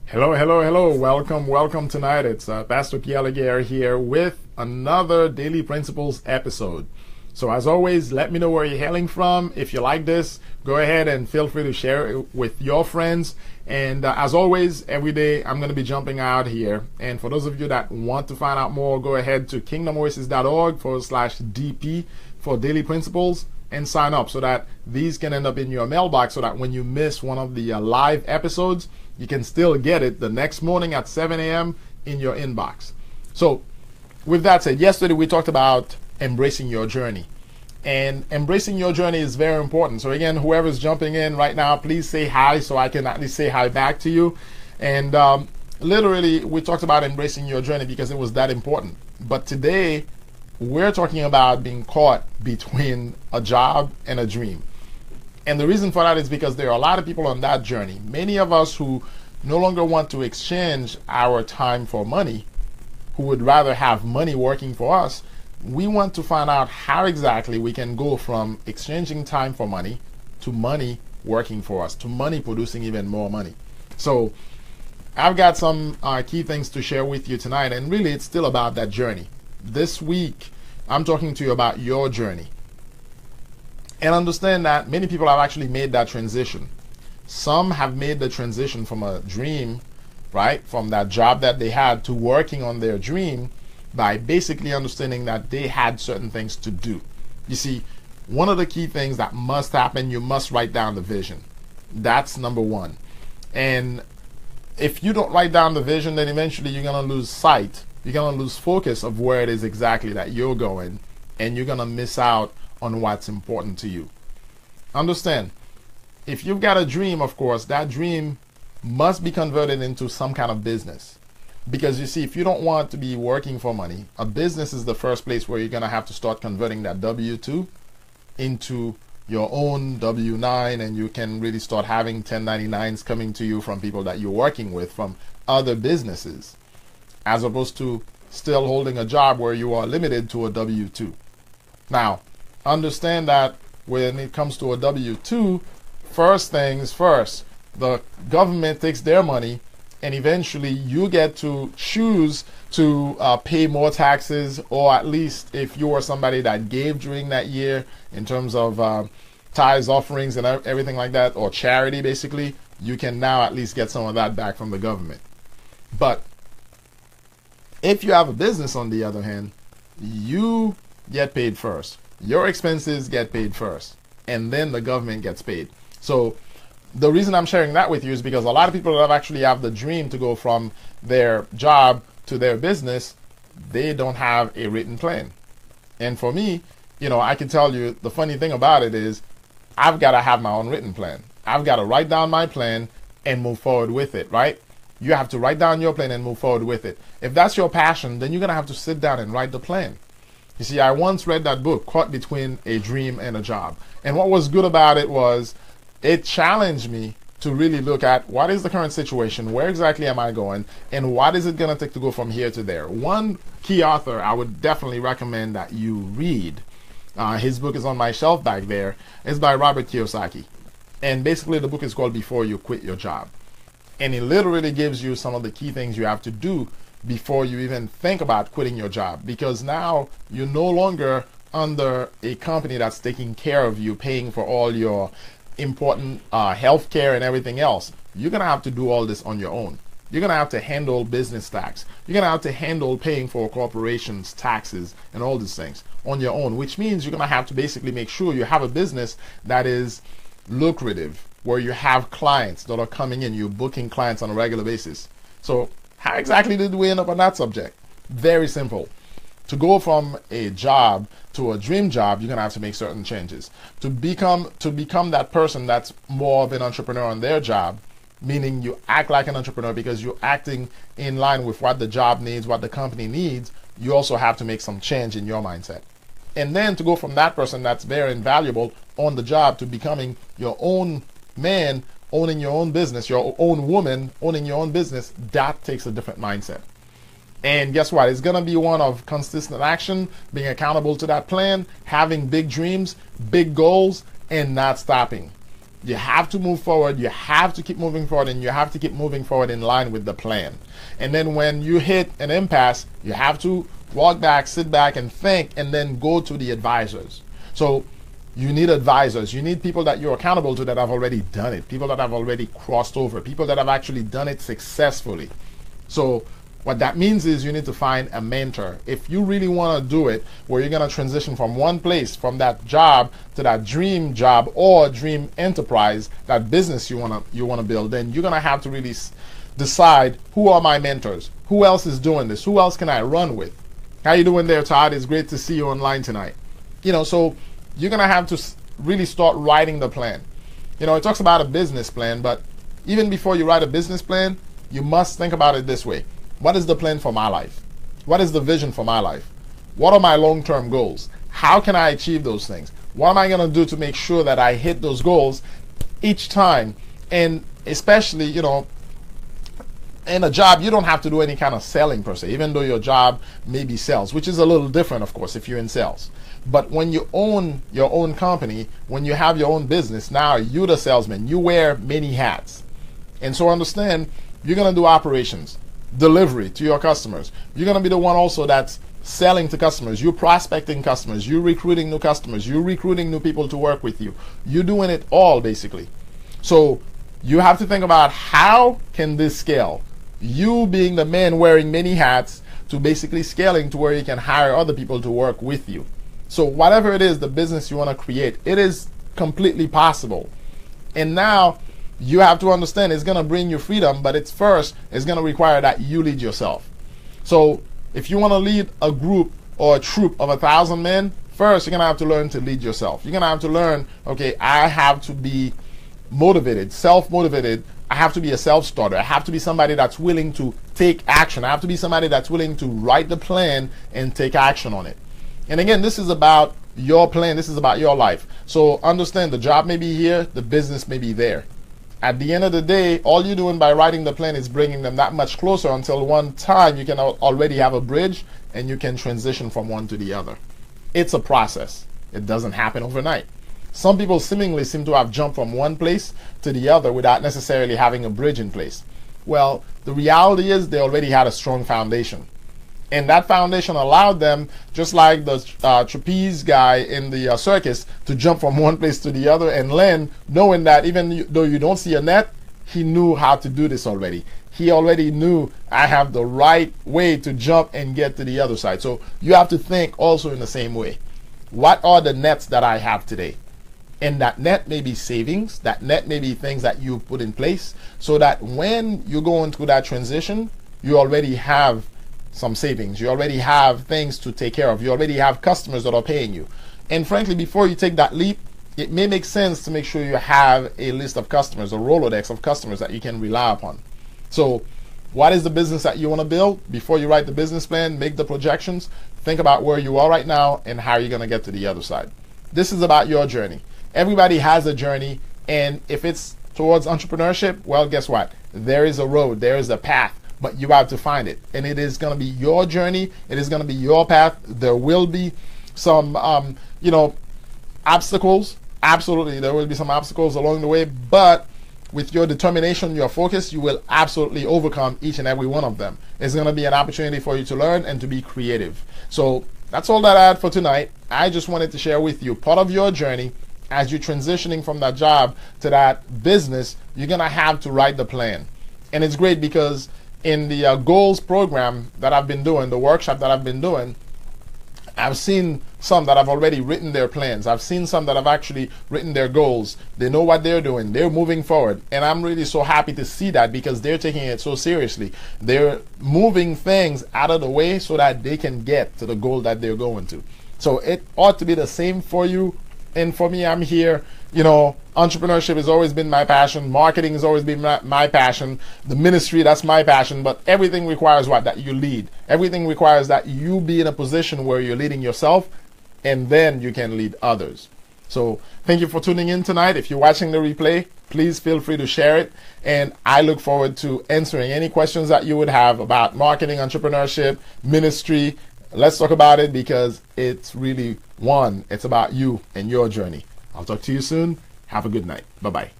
Hello, hello, hello. Welcome tonight. It's Pastor Pierre Laguerre here with another Daily Principles episode. So, as always, let me know where you're hailing from. If you like this, go ahead and feel free to share it with your friends. And as always, every day I'm going to be jumping out here. And for those of you that want to find out more, go ahead to kingdomoasis.org/DP for Daily Principles and sign up so that these can end up in your mailbox so that when you miss one of the live episodes, you can still get it the next morning at 7 a.m. in your inbox. So, with that said, yesterday we talked about embracing your journey. And embracing your journey is very important. So, again, whoever's jumping in right now, please say hi so I can at least say hi back to you. And literally, we talked about embracing your journey because it was that important. But today, we're talking about being caught between a job and a dream. And the reason for that is because there are a lot of people on that journey. Many of us who no longer want to exchange our time for money, who would rather have money working for us, we want to find out how exactly we can go from exchanging time for money to money working for us, to money producing even more money. So I've got some key things to share with you tonight, and really it's still about that journey. This week, I'm talking to you about your journey. And understand that many people have actually made that transition. Some have made the transition from a dream, right, from that job that they had to working on their dream by basically understanding that they had certain things to do. You see, one of the key things that must happen, you must write down the vision. That's number one. And if you don't write down the vision, then eventually you're going to lose sight. You're going to lose focus of where it is exactly that you're going, and you're going to miss out on what's important to you. Understand, if you've got a dream, of course, that dream must be converted into some kind of business. Because you see, if you don't want to be working for money, a business is the first place where you're going to have to start converting that W-2 into your own W-9, and you can really start having 1099s coming to you from people that you're working with from other businesses, as opposed to still holding a job where you are limited to a W-2. Now, understand that when it comes to a W-2, first things first, the government takes their money, and eventually you get to choose to pay more taxes, or at least if you were somebody that gave during that year in terms of tithes, offerings, and everything like that, or charity basically, you can now at least get some of that back from the government. But if you have a business, on the other hand, you get paid first. Your expenses get paid first, and then the government gets paid. So the reason I'm sharing that with you is because a lot of people that actually have the dream to go from their job to their business, they don't have a written plan. And for me, I can tell you the funny thing about it is I've got to have my own written plan. I've got to write down my plan and move forward with it, right? You have to write down your plan and move forward with it. If that's your passion, then you're going to have to sit down and write the plan. You see, I once read that book, Caught Between a Dream and a Job. And what was good about it was it challenged me to really look at what is the current situation, where exactly am I going, and what is it going to take to go from here to there. One key author I would definitely recommend that you read, his book is on my shelf back there, is by Robert Kiyosaki. And basically the book is called Before You Quit Your Job. And it literally gives you some of the key things you have to do before you even think about quitting your job, because now you're no longer under a company that's taking care of you, paying for all your important health care and everything else. You're going to have to do all this on your own. You're going to have to handle business tax. You're going to have to handle paying for corporations, taxes, and all these things on your own, which means you're going to have to basically make sure you have a business that is lucrative, where you have clients that are coming in, you're booking clients on a regular basis. So how exactly did we end up on that subject? Very simple. To go from a job to a dream job, you're going to have to make certain changes. To become that person that's more of an entrepreneur on their job, meaning you act like an entrepreneur because you're acting in line with what the job needs, what the company needs, you also have to make some change in your mindset. And then to go from that person that's very invaluable on the job to becoming your own man, owning your own business, your own woman, owning your own business, that takes a different mindset. And guess what? It's going to be one of consistent action, being accountable to that plan, having big dreams, big goals, and not stopping. You have to move forward. You have to keep moving forward, and you have to keep moving forward in line with the plan. And then when you hit an impasse, you have to walk back, sit back, and think, and then go to the advisors. So you need advisors. You need people that you're accountable to that have already done it, people that have already crossed over, people that have actually done it successfully. So what that means is you need to find a mentor. If you really want to do it, where you're going to transition from one place, from that job to that dream job or dream enterprise, that business you want to build, then you're going to have to really decide, who are my mentors? Who else is doing this? Who else can I run with? How you doing there, Todd? It's great to see you online tonight. So you're going to have to really start writing the plan. It talks about a business plan, but even before you write a business plan, you must think about it this way. What is the plan for my life? What is the vision for my life? What are my long-term goals? How can I achieve those things? What am I going to do to make sure that I hit those goals each time? And especially, in a job, you don't have to do any kind of selling per se, even though your job may be sales, which is a little different, of course, if you're in sales. But when you own your own company, when you have your own business, now you're the salesman. You wear many hats. And so understand, you're going to do operations, delivery to your customers. You're going to be the one also that's selling to customers. You're prospecting customers. You're recruiting new customers. You're recruiting new people to work with you. You're doing it all, basically. So you have to think about, how can this scale? You being the man wearing many hats to basically scaling to where you can hire other people to work with you. So whatever it is, the business you want to create, it is completely possible. And now you have to understand, it's going to bring you freedom, but it's going to require that you lead yourself. So if you want to lead a group or a troop of 1,000 men, first you're going to have to learn to lead yourself. You're going to have to learn, okay, I have to be motivated, self-motivated. I have to be a self-starter. I have to be somebody that's willing to take action. I have to be somebody that's willing to write the plan and take action on it. And again, this is about your plan. This is about your life. So understand, the job may be here, the business may be there. At the end of the day, all you're doing by writing the plan is bringing them that much closer until one time you can already have a bridge and you can transition from one to the other. It's a process. It doesn't happen overnight. Some people seemingly seem to have jumped from one place to the other without necessarily having a bridge in place. Well, the reality is they already had a strong foundation. And that foundation allowed them, just like the trapeze guy in the circus, to jump from one place to the other and land, knowing that even though you don't see a net, he knew how to do this already. He already knew, I have the right way to jump and get to the other side. So you have to think also in the same way. What are the nets that I have today? And that net may be savings, that net may be things that you put in place, so that when you go into that transition, you already have some savings. You already have things to take care of. You already have customers that are paying you. And frankly, before you take that leap, it may make sense to make sure you have a list of customers, a Rolodex of customers that you can rely upon. So what is the business that you want to build? Before you write the business plan, make the projections, think about where you are right now and how you're going to get to the other side. This is about your journey. Everybody has a journey, and if it's towards entrepreneurship, well, guess what? There is a road, there is a path, but you have to find it. And it is going to be your journey. It is going to be your path. There will be some, obstacles. Absolutely, there will be some obstacles along the way, but with your determination, your focus, you will absolutely overcome each and every one of them. It's going to be an opportunity for you to learn and to be creative. So that's all that I had for tonight. I just wanted to share with you part of your journey. As you're transitioning from that job to that business, you're going to have to write the plan. And it's great because in the goals program that I've been doing, the workshop that I've been doing, I've seen some that have already written their plans. I've seen some that have actually written their goals. They know what they're doing. They're moving forward. And I'm really so happy to see that because they're taking it so seriously. They're moving things out of the way so that they can get to the goal that they're going to. So it ought to be the same for you. And for me, I'm here. Entrepreneurship has always been my passion. Marketing has always been my passion. The ministry, that's my passion. But everything requires what? That you lead. Everything requires that you be in a position where you're leading yourself, and then you can lead others. So thank you for tuning in tonight. If you're watching the replay, please feel free to share it. And I look forward to answering any questions that you would have about marketing, entrepreneurship, ministry. Let's talk about it because it's really it's about you and your journey. I'll talk to you soon. Have a good night. Bye-bye.